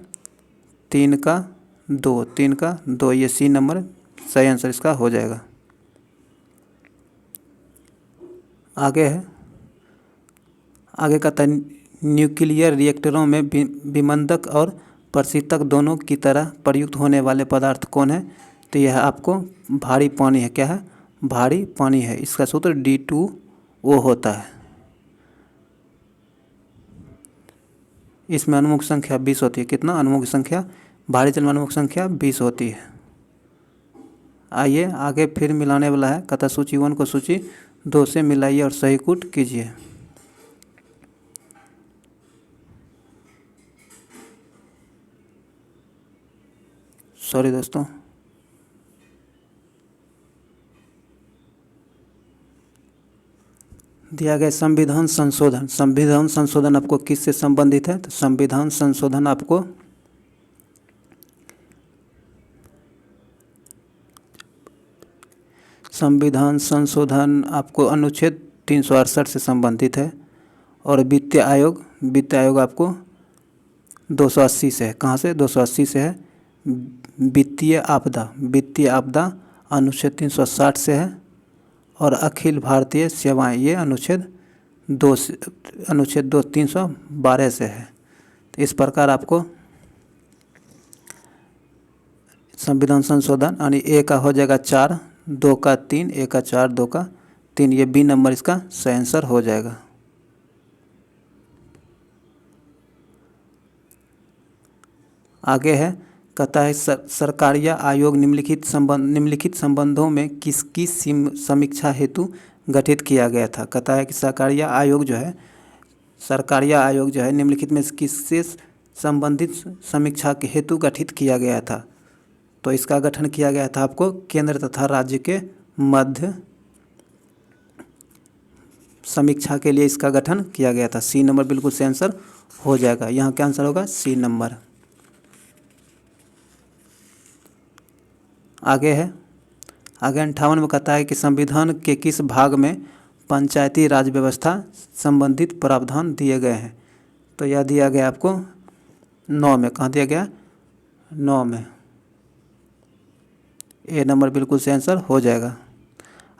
[SPEAKER 1] 3 का 2, 3 का 2, ये सी नंबर सही आंसर इसका हो जाएगा। आगे है, आगे का था न्यूक्लियर रिएक्टरों में विमंदक और प्रशीतक दोनों की तरह प्रयुक्त होने वाले पदार्थ कौन है? तो यह आपको भारी पानी है। क्या है? भारी पानी है। इसका सूत्र D2O होता है। इसमें अणुओं की संख्या 20 होती है। कितना अणुओं की संख्या? भारी जल में अणुओं की संख्या 20 होती है। आइए आगे फिर मिलाने वाला है। कथा सूची 1 को सूची 2 से मिलाइए और सही कूट कीजिए। सॉरी दोस्तों, दिया गया संविधान संशोधन। संविधान संशोधन आपको किससे संबंधित है? तो संविधान संशोधन आपको अनुच्छेद 368 से संबंधित है और वित्तीय आयोग आपको 280 से है। कहाँ से? 280 से है। वित्तीय आपदा अनुच्छेद 360 से है और अखिल भारतीय सेवाएं ये अनुच्छेद 312 से है। तो इस प्रकार आपको संविधान संशोधन यानी ए का हो जाएगा 4, 2 का 3, ए का 4, 2 का 3, ये बी नंबर इसका सही आंसर हो जाएगा। आगे है, कहता है सरकारीय आयोग निम्नलिखित संबंधों में किसकी समीक्षा हेतु गठित किया गया था? कहता है कि सरकारीय आयोग जो है निम्नलिखित में किससे संबंधित समीक्षा के हेतु गठित किया गया था? तो इसका गठन किया गया था आपको केंद्र तथा राज्य के मध्य समीक्षा के लिए इसका गठन किया गया था। सी नंबर बिल्कुल सही आंसर हो जाएगा। यहाँ क्या आंसर होगा? C number. आगे है, आगे 58 में कहता है कि संविधान के किस भाग में पंचायती राज व्यवस्था संबंधित प्रावधान दिए गए हैं? तो यह दिया गया आपको 9 में। कहाँ दिया गया? 9 में। ए नंबर बिल्कुल सही आंसर हो जाएगा।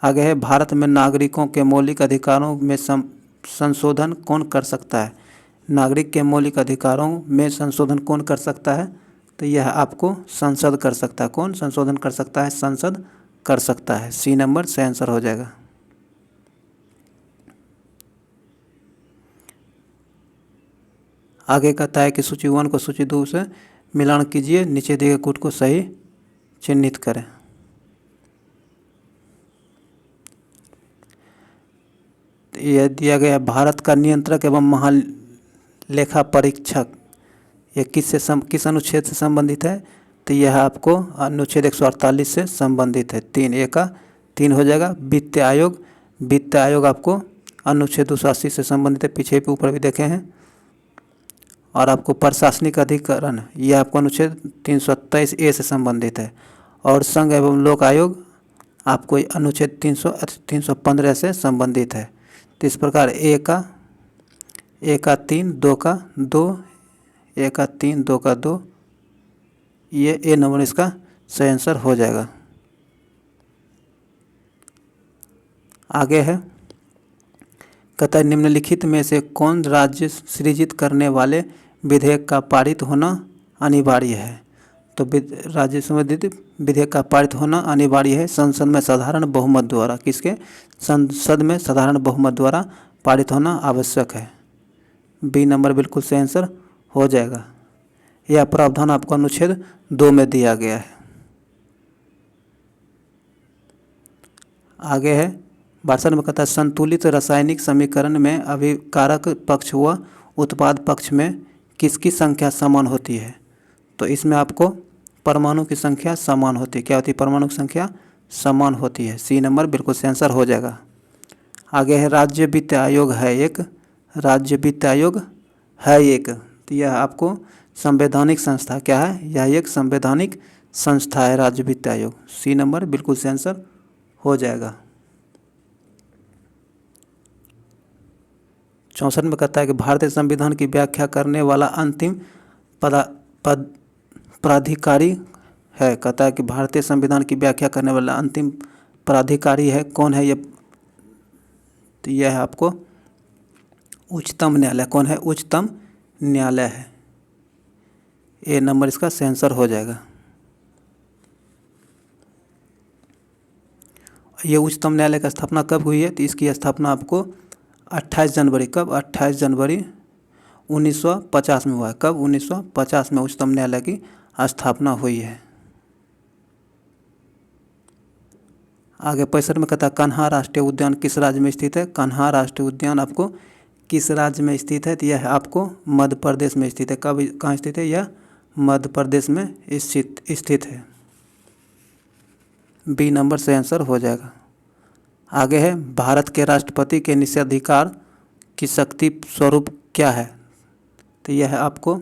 [SPEAKER 1] आगे है, भारत में नागरिकों के मौलिक अधिकारों में संशोधन कौन कर सकता है? नागरिक के मौलिक अधिकारों में संशोधन कौन कर सकता है? तो यह आपको संसद कर सकता है। कौन संशोधन कर सकता है? संसद कर सकता है। सी नंबर सही आंसर हो जाएगा। आगे कहता है कि सूची 1 को सूची 2 से मिलान कीजिए, नीचे दिए गए कूट को सही चिन्हित करें। यह दिया गया भारत का नियंत्रक एवं महालेखा परीक्षक, यह किस अनुच्छेद से संबंधित है? तो यह आपको अनुच्छेद 148 से संबंधित है। 3, ए का 3 हो जाएगा। वित्त आयोग आपको अनुच्छेद 280 से संबंधित है, पीछे पे ऊपर भी देखे हैं। और आपको प्रशासनिक अधिकरण यह आपको अनुच्छेद 323 ए से संबंधित है। और संघ एवं लोक आयोग आपको अनुच्छेद 315 से संबंधित है। तो इस प्रकार ए का 3, 2 का 2, ए का 3, 2 का 2, ये ए नंबर इसका सही आंसर हो जाएगा। आगे है, कहता है निम्नलिखित में से कौन राज्य सृजित करने वाले विधेयक का पारित होना अनिवार्य है? तो राज्य संबंधित विधेयक का पारित होना अनिवार्य है संसद में साधारण बहुमत द्वारा। किसके? संसद में साधारण बहुमत द्वारा पारित होना आवश्यक है। बी नंबर बिल्कुल सही आंसर हो जाएगा। यह प्रावधान आपको अनुच्छेद 2 में दिया गया है। आगे है, 62 में कहता है संतुलित रासायनिक समीकरण में अभिकारक पक्ष व उत्पाद पक्ष में किसकी संख्या समान होती है? तो इसमें आपको परमाणु की संख्या समान होती है। क्या होती है? परमाणु की संख्या समान होती है। सी नंबर बिल्कुल सही आंसर हो जाएगा। आगे है, राज्य वित्त आयोग है एक राज्य वित्त आयोग है एक, तो यह आपको संवैधानिक संस्था क्या है, यह एक संवैधानिक संस्था है राज्य वित्त आयोग। सी नंबर बिल्कुल से आंसर हो जाएगा। 64 में कहता है कि भारतीय संविधान की व्याख्या करने वाला अंतिम प्राधिकारी है। कहता है कि भारतीय संविधान की व्याख्या करने वाला अंतिम प्राधिकारी है, कौन है ये, तो यह है आपको उच्चतम न्यायालय। कौन है, उच्चतम न्यायालय है। ए नंबर इसका आंसर हो जाएगा। ये उच्चतम न्यायालय की स्थापना कब हुई है, तो इसकी स्थापना आपको 28 जनवरी, कब, 28 जनवरी 1950 में हुआ है। कब, 1950 में उच्चतम न्यायालय की स्थापना हुई है। आगे 65 में कहता है कान्हा राष्ट्रीय उद्यान किस राज्य में स्थित है। कान्हा राष्ट्रीय उद्यान आपको किस राज्य में स्थित है, तो यह आपको मध्य प्रदेश में स्थित है। कब, कहाँ स्थित है, यह मध्य प्रदेश में स्थित है। बी नंबर से आंसर हो जाएगा। आगे है भारत के राष्ट्रपति के निषेधाधिकार की शक्ति स्वरूप क्या है, तो यह है आपको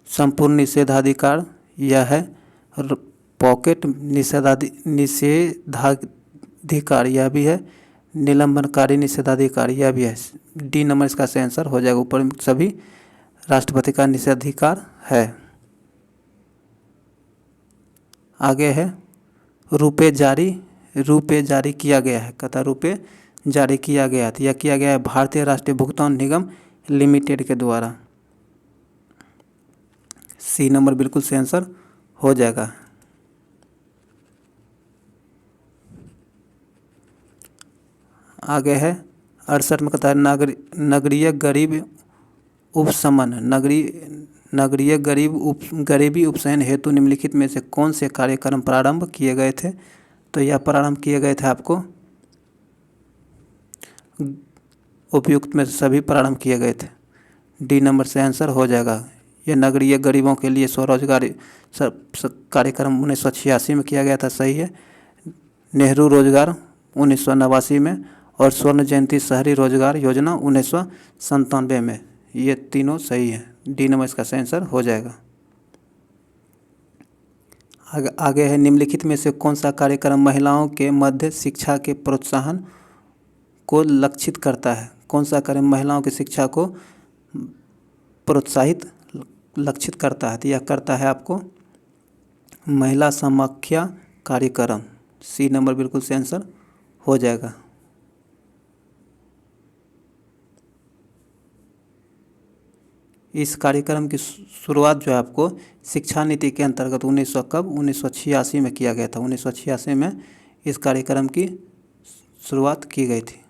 [SPEAKER 1] संपूर्ण निषेधाधिकार, यह है पॉकेट निषेधाधिकार, यह भी है निलंबनकारी निषेधाधिकार, यह भी है। डी नंबर इसका सही आंसर हो जाएगा। ऊपर सभी राष्ट्रपति का निषेधाधिकार है। आगे है रुपये जारी किया गया है। कहता रुपये जारी किया गया है, तो यह किया गया है भारतीय राष्ट्रीय भुगतान निगम लिमिटेड के द्वारा। सी नंबर बिल्कुल सही आंसर हो जाएगा। आगे है 68 में कहता है नगरीय गरीबी उपशमन हेतु निम्नलिखित में से कौन से कार्यक्रम प्रारंभ किए गए थे, तो यह प्रारंभ किए गए थे आपको उपयुक्त में से सभी प्रारंभ किए गए थे। डी नंबर से आंसर हो जाएगा। यह नगरीय गरीबों के लिए स्वरोजगार कार्यक्रम 1986 में किया गया था, सही है। नेहरू रोजगार 1989 में और स्वर्ण जयंती शहरी रोजगार योजना 1997 में, ये तीनों सही है। डी नंबर इसका सही आंसर हो जाएगा। आगे है निम्नलिखित में से कौन सा कार्यक्रम महिलाओं के मध्य शिक्षा के प्रोत्साहन को लक्षित करता है। कौन सा कार्यक्रम महिलाओं की शिक्षा को लक्षित करता है, तो यह करता है आपको महिला समाख्या कार्यक्रम। सी नंबर बिल्कुल से आंसर हो जाएगा। इस कार्यक्रम की शुरुआत जो है आपको शिक्षा नीति के अंतर्गत 1986 में किया गया था। 1986 में इस कार्यक्रम की शुरुआत की गई थी।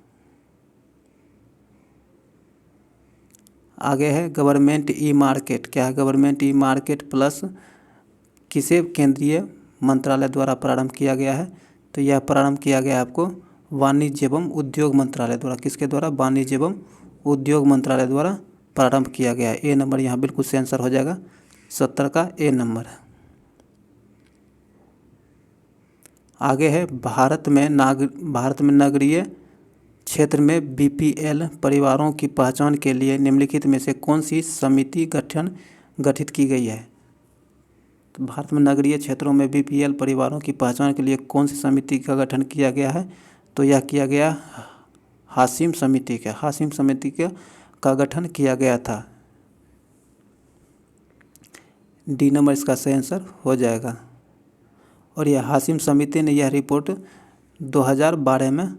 [SPEAKER 1] आगे है गवर्नमेंट ई मार्केट। क्या है गवर्नमेंट ई मार्केट प्लस, किसे केंद्रीय मंत्रालय द्वारा प्रारंभ किया गया है, तो यह प्रारंभ किया गया आपको वाणिज्य एवं उद्योग मंत्रालय द्वारा। किसके द्वारा, वाणिज्य एवं उद्योग मंत्रालय द्वारा प्रारंभ किया गया है। ए नंबर यहाँ बिल्कुल से आंसर हो जाएगा। 70 का ए नंबर है। आगे है भारत में नगरीय क्षेत्र में बीपीएल परिवारों की पहचान के लिए निम्नलिखित में से कौन सी समिति गठित की गई है। तो भारत में नगरीय क्षेत्रों में बीपीएल परिवारों की पहचान के लिए कौन सी समिति का गठन किया गया है, तो यह किया गया हाशिम समिति का गठन किया गया था। डी नंबर इसका सही आंसर हो जाएगा। और यह हाशिम समिति ने यह रिपोर्ट 2012 में,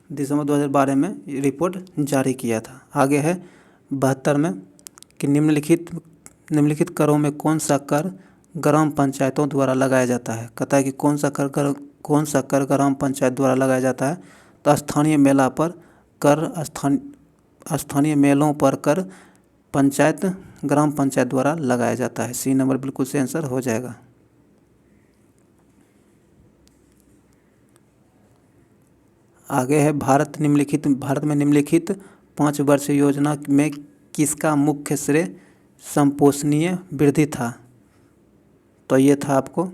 [SPEAKER 1] दिसंबर 2012 में रिपोर्ट जारी किया था। आगे है 72 में कि निम्नलिखित करों में कौन सा कर ग्राम पंचायतों द्वारा लगाया जाता है। कहता है कि कौन सा कर ग्राम पंचायत द्वारा लगाया जाता है, तो स्थानीय मेलों पर कर ग्राम पंचायत द्वारा लगाया जाता है। सी नंबर बिल्कुल से आंसर हो जाएगा। आगे है भारत में निम्नलिखित 5 वर्षीय योजना में किसका मुख्य श्रेय संपोषणीय वृद्धि था, तो ये था आपको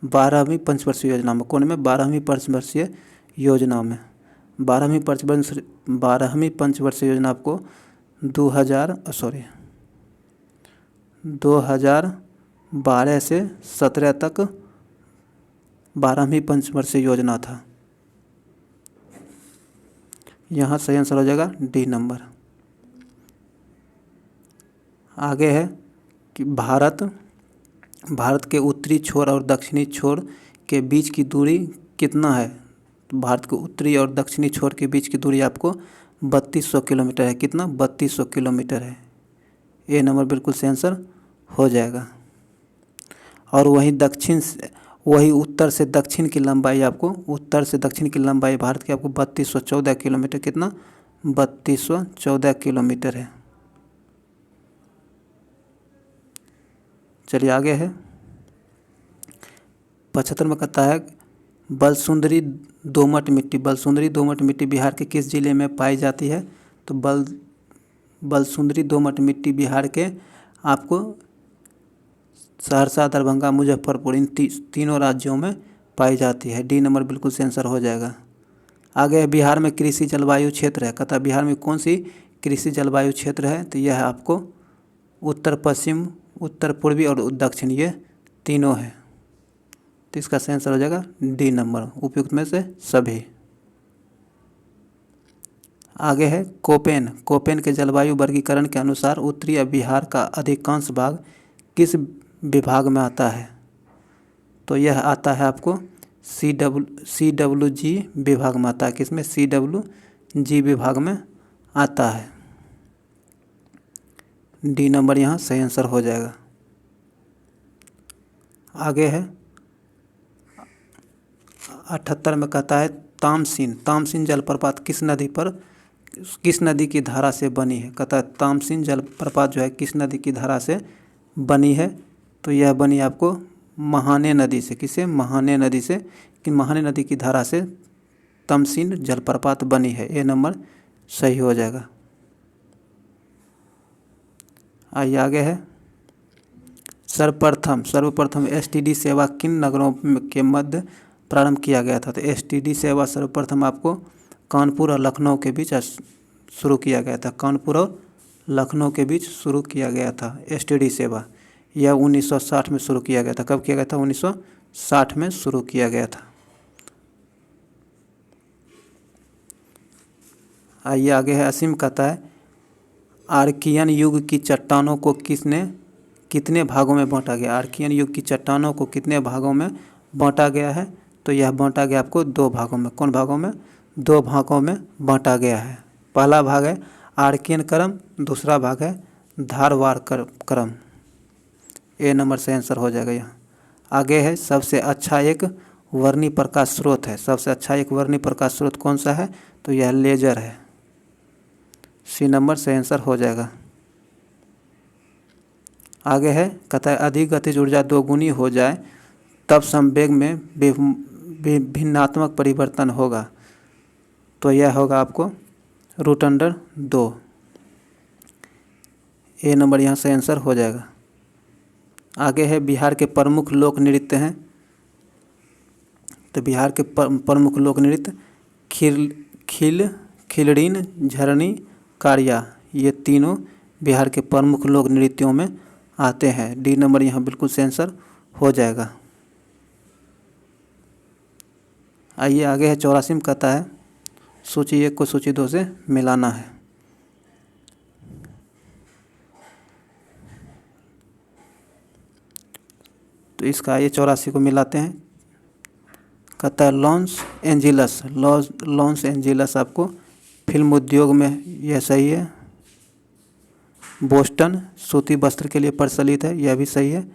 [SPEAKER 1] 12वीं पंचवर्षीय योजना में। कौन में, 12वीं पंचवर्षीय योजना में। 12वीं पंचवर्षीय योजना आपको 2012 से 17 तक 12वीं पंचवर्षीय योजना था। यहाँ सही आंसर हो जाएगा डी नंबर। आगे है कि भारत के उत्तरी छोर और दक्षिणी छोर के बीच की दूरी कितना है। तो भारत के उत्तरी और दक्षिणी छोर के बीच की दूरी आपको 3200 किलोमीटर है। कितना? 3200 किलोमीटर है। ए नंबर बिल्कुल सही आंसर हो जाएगा। और वही उत्तर से दक्षिण की लंबाई भारत की आपको 3214 किलोमीटर, कितना? 3214 किलोमीटर है। चलिए आगे है 75 में कहता है बलसुंदरी दोमट मिट्टी बिहार के किस जिले में पाई जाती है। तो बलसुंदरी दोमट मिट्टी बिहार के आपको सहरसा, दरभंगा, मुजफ्फरपुर, इन तीनों राज्यों में पाई जाती है। डी नंबर बिल्कुल से आंसर हो जाएगा। आगे है बिहार में कृषि जलवायु क्षेत्र है। कहता है बिहार में कौन सी कृषि जलवायु क्षेत्र है। तो यह आपको उत्तर पश्चिम, उत्तर पूर्वी और दक्षिण, ये तीनों है। तो इसका सही आंसर हो जाएगा डी नंबर, उपयुक्त में से सभी। आगे है कोपेन के जलवायु वर्गीकरण के अनुसार उत्तरी बिहार का अधिकांश भाग किस विभाग में आता है। तो यह आता है आपको CWG विभाग में आता है। किसमें? CWG विभाग में आता है। डी नंबर यहाँ सही आंसर हो जाएगा। आगे है 78 में कहता है तामसिन जलप्रपात किस नदी की धारा से बनी है। कहता है तामसिन जलप्रपात जो है किस नदी की धारा से बनी है। तो यह बनी आपको महाने नदी से। किसे? महाने नदी से। कि महाने नदी की धारा से तामसिन जलप्रपात बनी है। ए नंबर सही हो जाएगा। आइए आगे है सर्वप्रथम STD सेवा किन नगरों के मध्य प्रारंभ किया गया था। तो STD सेवा सर्वप्रथम आपको कानपुर और लखनऊ के बीच शुरू किया गया था। कानपुर और लखनऊ के बीच शुरू किया गया था STD सेवा। यह 1960 में शुरू किया गया था। कब किया गया था? 1960 में शुरू किया गया था। आइए आगे है असीम कहता है आर्कियन युग की चट्टानों को कितने भागों में बांटा गया। आर्कियन युग की चट्टानों को कितने भागों में बांटा गया है। तो यह बांटा गया आपको 2 भागों में। कौन भागों में? 2 भागों में बांटा गया है। पहला भाग है आर्कियन क्रम, दूसरा भाग है धारवाड़ क्रम। ए नंबर से आंसर हो जाएगा यहाँ। आगे है सबसे अच्छा एक वर्णी प्रकाश स्रोत है। सबसे अच्छा एक वर्णी प्रकाश स्रोत कौन सा है। तो यह लेजर है। सी नंबर से आंसर हो जाएगा। आगे है कहता है अधिक गतिज ऊर्जा 2 गुनी हो जाए तब संवेग में भिन्नात्मक परिवर्तन होगा। तो यह होगा आपको √2। ए नंबर यहाँ से आंसर हो जाएगा। आगे है बिहार के प्रमुख लोक नृत्य हैं। तो बिहार के प्रमुख लोक नृत्य खिलड़िन, झरनी, कारिया, ये तीनों बिहार के प्रमुख लोक नृत्यों में आते हैं। डी नंबर यहाँ बिल्कुल से आंसर हो जाएगा। आइए आगे है 84 में कहता है सूची 1 को सूची 2 से मिलाना है। तो इसका ये 84 को मिलाते हैं। कहता है लॉस एंजिलस आपको फिल्म उद्योग में यह सही है। बोस्टन सूती वस्त्र के लिए प्रचलित है, यह भी सही है।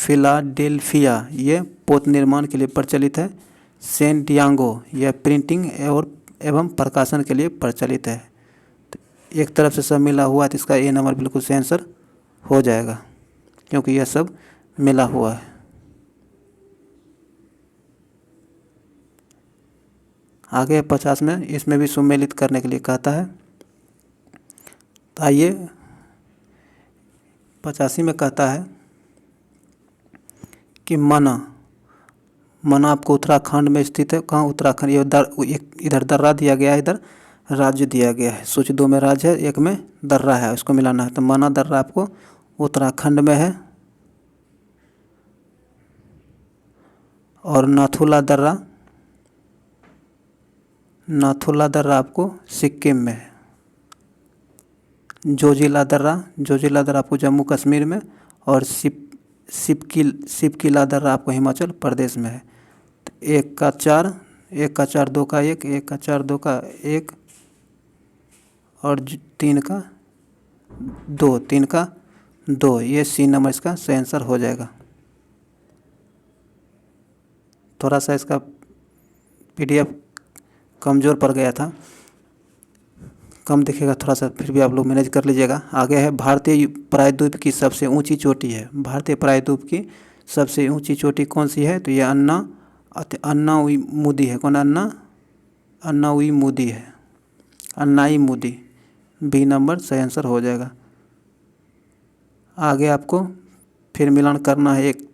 [SPEAKER 1] फिलाडेल्फिया ये पोत निर्माण के लिए प्रचलित है। सैन डिएगो यह प्रिंटिंग एवं प्रकाशन के लिए प्रचलित है। तो एक तरफ से सब मिला हुआ है, तो इसका ए नंबर बिल्कुल सही आंसर हो जाएगा क्योंकि यह सब मिला हुआ है। आगे 50 में इसमें भी सुमेलित करने के लिए कहता है। तो आइए 85 में कहता है कि मना आपको उत्तराखंड में स्थित है। कहाँ? उत्तराखंड। ये इधर दर्रा दिया गया है, इधर राज्य दिया गया है। सूची 2 में राज्य है, 1 में दर्रा है, उसको मिलाना है। तो मना दर्रा आपको उत्तराखंड में है और नाथुला दर्रा आपको सिक्किम में है। जोजिला दर्रा आपको जम्मू कश्मीर में और सिपकिला दर्रा आपको हिमाचल प्रदेश में है। तो 1 का 4, 1 का 4, 2 का 1, 1 का 4, 2 का 1 और 3 का 2, 3 का 2। ये सी नंबर इसका सही आंसर हो जाएगा। थोड़ा सा इसका PDF कमज़ोर पड़ गया था, कम दिखेगा थोड़ा सा, फिर भी आप लोग मैनेज कर लीजिएगा। आगे है भारतीय प्रायद्वीप की सबसे ऊंची चोटी है। भारतीय प्रायद्वीप की सबसे ऊंची चोटी कौन सी है? तो ये अन्नाउईमुदी है। कौन? अन्नाउईमुदी है, अन्नाईमुदी। बी नंबर सही आंसर हो जाएगा। आगे आपको फिर मिलान करना है। एक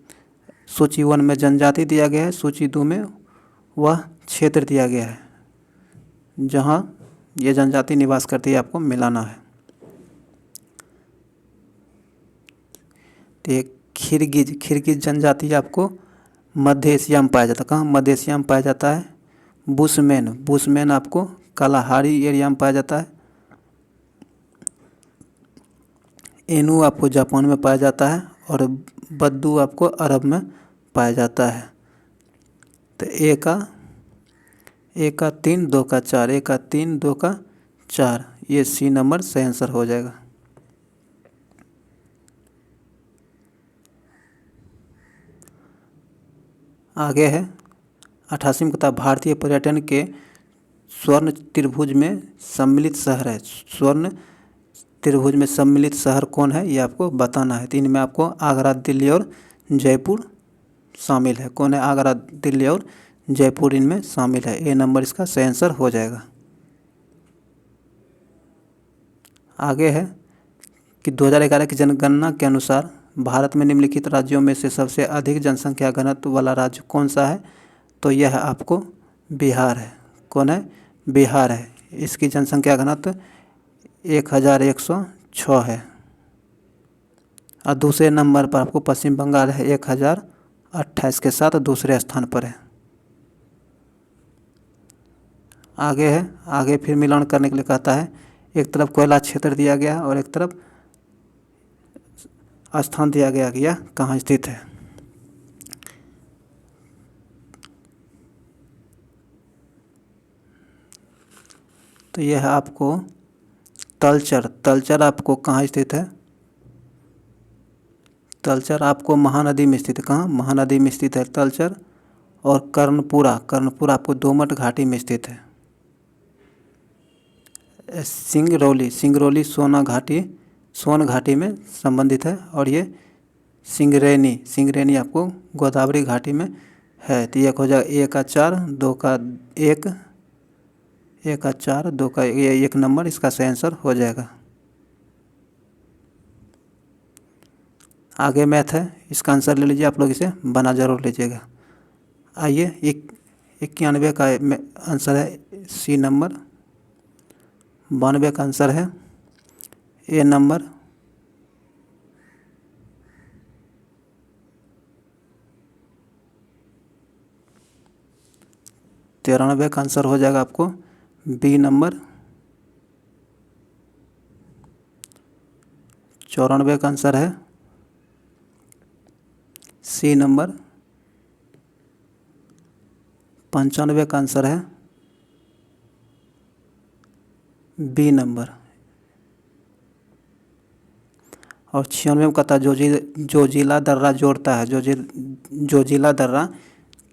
[SPEAKER 1] सूची 1 में जनजाति दिया गया है, सूची 2 में वह क्षेत्र दिया गया है जहाँ ये जनजाति निवास करती है, आपको मिलाना है। तो ये खिरगिज जनजाति आपको मध्य एशिया में पाया जाता है। कहाँ? मध्य एशिया में पाया जाता है। बुशमैन आपको कालाहारी एरिया में पाया जाता है। एनू आपको जापान में पाया जाता है और बद्दू आपको अरब में पाया जाता है। तो 1 का 3, 2 का 4, 1 का 3, 2 का 4, ये सी नंबर सही आंसर हो जाएगा। आगे है 88वीं किताब, भारतीय पर्यटन के स्वर्ण त्रिभुज में सम्मिलित शहर है। स्वर्ण त्रिभुज में सम्मिलित शहर कौन है? ये आपको बताना है। तो इनमें आपको आगरा, दिल्ली और जयपुर शामिल है। कौन है? आगरा, दिल्ली और जयपुर इनमें शामिल है। ए नंबर इसका सही आंसर हो जाएगा। आगे है कि 2011 की जनगणना के अनुसार भारत में निम्नलिखित राज्यों में से सबसे अधिक जनसंख्या घनत्व वाला राज्य कौन सा है? तो यह आपको बिहार है। कौन है? बिहार है। इसकी जनसंख्या घनत्व 1106 है। और दूसरे नंबर पर आपको पश्चिम बंगाल है, 1028 के साथ दूसरे स्थान पर है। आगे फिर मिलान करने के लिए कहता है। एक तरफ कोयला क्षेत्र दिया गया और एक तरफ स्थान दिया गया कि यह कहाँ स्थित है। तो यह आपको तलचर आपको कहाँ स्थित है? तलचर आपको महानदी में स्थित है। कहाँ? महानदी में स्थित है तलचर। और कर्णपुरा आपको दोमट घाटी में स्थित है। सिंगरौली सोन घाटी में संबंधित है। और ये सिंगरैनी आपको गोदावरी घाटी में है। तो एक हो जाएगा 1 का 4, 2 का 1, 1 का 4, 2 का 1 नंबर इसका सही आंसर हो जाएगा। आगे मैथ है, इसका आंसर ले लीजिए। आप लोग इसे बना जरूर लीजिएगा। आइए 91 का आंसर है सी नंबर। 92 का आंसर है ए नंबर। 93 का आंसर हो जाएगा आपको बी नंबर। 94 का आंसर है सी नंबर। 95 का आंसर है बी नंबर। और 96 में कहता है जोजिला दर्रा जोड़ता है। जोजिला दर्रा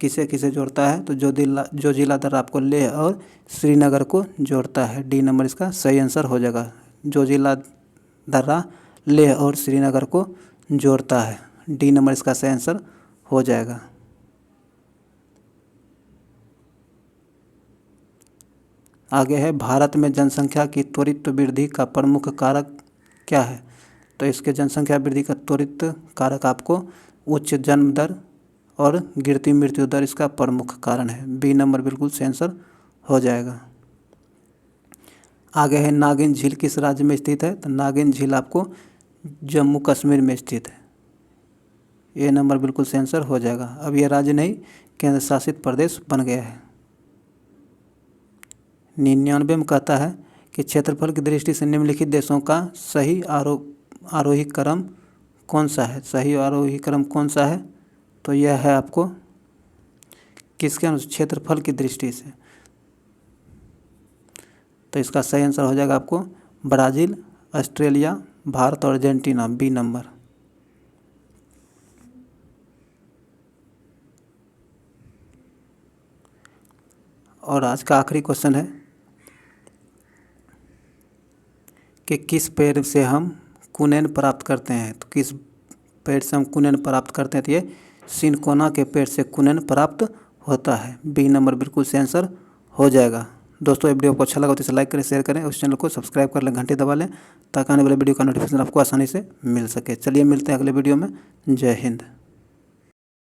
[SPEAKER 1] किसे किसे जोड़ता है? तो जोजिला दर्रा आपको लेह और श्रीनगर को जोड़ता है। डी नंबर इसका सही आंसर हो जाएगा। जोजिला दर्रा लेह और श्रीनगर को जोड़ता है। डी नंबर इसका सही आंसर हो जाएगा। आगे है भारत में जनसंख्या की त्वरित वृद्धि का प्रमुख कारक क्या है? तो इसके जनसंख्या वृद्धि का त्वरित कारक आपको उच्च जन्म दर और गिरती मृत्यु दर इसका प्रमुख कारण है। बी नंबर बिल्कुल सही आंसर हो जाएगा। आगे है नागिन झील किस राज्य में स्थित है? तो नागिन झील आपको जम्मू कश्मीर में स्थित है। ए नंबर बिल्कुल सही आंसर हो जाएगा। अब यह राज्य नहीं केंद्र शासित प्रदेश बन गया है। 99 में कहता है कि क्षेत्रफल की दृष्टि से निम्नलिखित देशों का सही आरोही क्रम कौन सा है? सही आरोही क्रम कौन सा है? तो यह है आपको किसके अनुसार? क्षेत्रफल की दृष्टि से। तो इसका सही आंसर हो जाएगा आपको ब्राज़ील, ऑस्ट्रेलिया, भारत और अर्जेंटीना, बी नंबर। और आज का आखिरी क्वेश्चन है कि किस पेड़ से हम कुनेन प्राप्त करते हैं? तो किस पेड़ से हम कुनेन प्राप्त करते हैं? तो ये सिनकोना के पेड़ से कुनेन प्राप्त होता है। बी नंबर बिल्कुल सही आंसर हो जाएगा। दोस्तों, ये वीडियो आपको अच्छा लगा तो इसे लाइक करें, शेयर करें, उस चैनल को सब्सक्राइब कर लें, घंटी दबा लें ताकि आने वाले वीडियो का नोटिफिकेशन आपको आसानी से मिल सके। चलिए मिलते हैं अगले वीडियो में। जय हिंद।